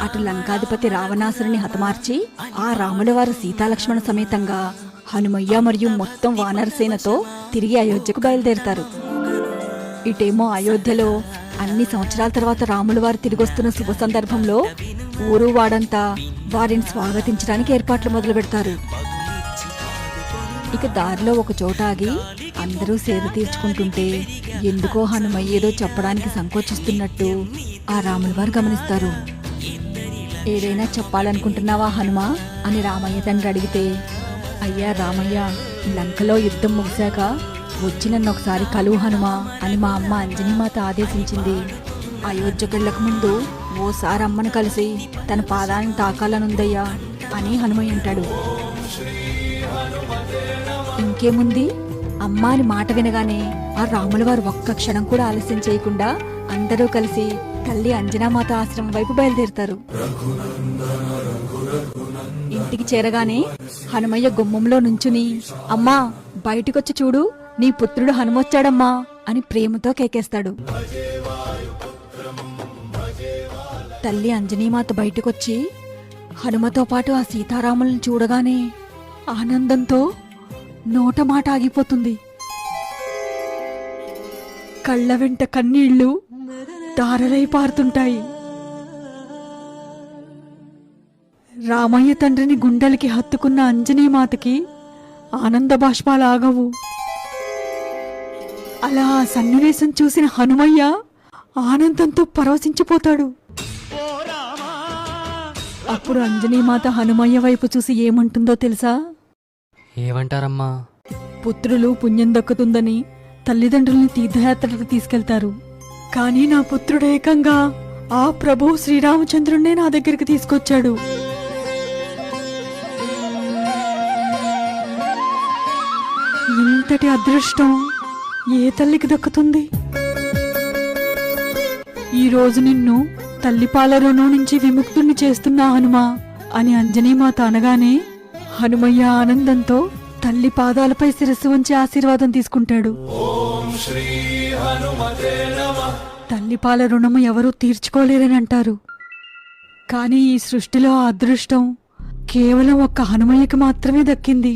అటు లంకాధిపతి రావణాసురుని హతమార్చి ఆ రాముల వారు సీతాలక్ష్మణ సమేతంగా హనుమయ్య మరియు మొత్తం వానరసేనతో తిరిగి అయోధ్యకు బయలుదేరుతారు. ఇటేమో అయోధ్యలో అన్ని సంవత్సరాల తర్వాత రాముల వారు తిరిగొస్తున్న శుభ సందర్భంలో ఊరు వాడంతా వారిని స్వాగతించడానికి ఏర్పాట్లు మొదలు పెడతారు. ఇక దారిలో ఒక చోట ఆగి అందరూ సేద తీర్చుకుంటుంటే ఎందుకో హనుమయ్య ఏదో చెప్పడానికి సంకోచిస్తున్నట్టు ఆ రాముల వారు గమనిస్తారు. ఏదైనా చెప్పాలనుకుంటున్నావా హనుమ అని రామయ్య తండ్రి అడిగితే, అయ్యా రామయ్య, లంకలో యుద్ధం ముగిశాక వచ్చి నన్ను ఒకసారి కలువు హనుమా అని మా అమ్మ అంజనీమాత ఆదేశించింది. అయోధ్యకెళ్ళక ముందు ఓసారి అమ్మను కలిసి తన పాదాలను తాకాలనుందయ్యా అని హనుమయ్య అంటాడు. ఇంకేముంది, అమ్మ అని మాట వినగానే ఆ రాముల వారు ఒక్క క్షణం కూడా ఆలస్యం చేయకుండా అందరూ కలిసి తల్లి అంజనామాత ఆశ్రమం వైపు బయలుదేరుతారు. ఇంటికి చేరగానే హనుమయ్య గుమ్మంలో నుంచుని, అమ్మా బయటికొచ్చి చూడు, నీ పుత్రుడు హనుమొచ్చాడమ్మా అని ప్రేమతో కేకేస్తాడు. తల్లి అంజనీమాత బయటకొచ్చి హనుమతో పాటు ఆ సీతారాములను చూడగానే ఆనందంతో నోట మాట ఆగిపోతుంది. కళ్ళ వెంట కన్నీళ్లు దారలై పారుతుంటాయి. రామయ్య తండ్రిని గుండెలకి హత్తుకున్న అంజనీమాతకి ఆనంద బాష్పాలు ఆగవు. అలా ఆ సన్నివేశం చూసిన హనుమయ్య ఆనందంతో పరవశించిపోతాడు. అప్పుడు అంజనీమాత హనుమయ్య వైపు చూసి ఏమంటుందో తెలుసా? ఏమంటారమ్మా? పుత్రులు పుణ్యం దక్కుతుందని తల్లిదండ్రుల్ని తీర్థయాత్రలకు తీసుకెళ్తారు, కానీ నా పుత్రుడు ఏకంగా ఆ ప్రభు శ్రీరామచంద్రుణ్ణే నా దగ్గరికి తీసుకొచ్చాడు. ఇంతటి అదృష్టం ఏ తల్లికి దక్కుతుంది? ఈ రోజు నిన్ను తల్లిపాల రుణం నుంచి విముక్తుణ్ణి చేస్తున్నా హనుమా అని అంజనీమాత అనగానే హనుమయ్య ఆనందంతో తల్లి పాదాలపై శిరస్సు ఉంచి ఆశీర్వాదం తీసుకుంటాడు. తల్లిపాల రుణము ఎవరూ తీర్చుకోలేరని అంటారు, కానీ ఈ సృష్టిలో ఆ అదృష్టం కేవలం ఒక్క హనుమయ్యకి మాత్రమే దక్కింది.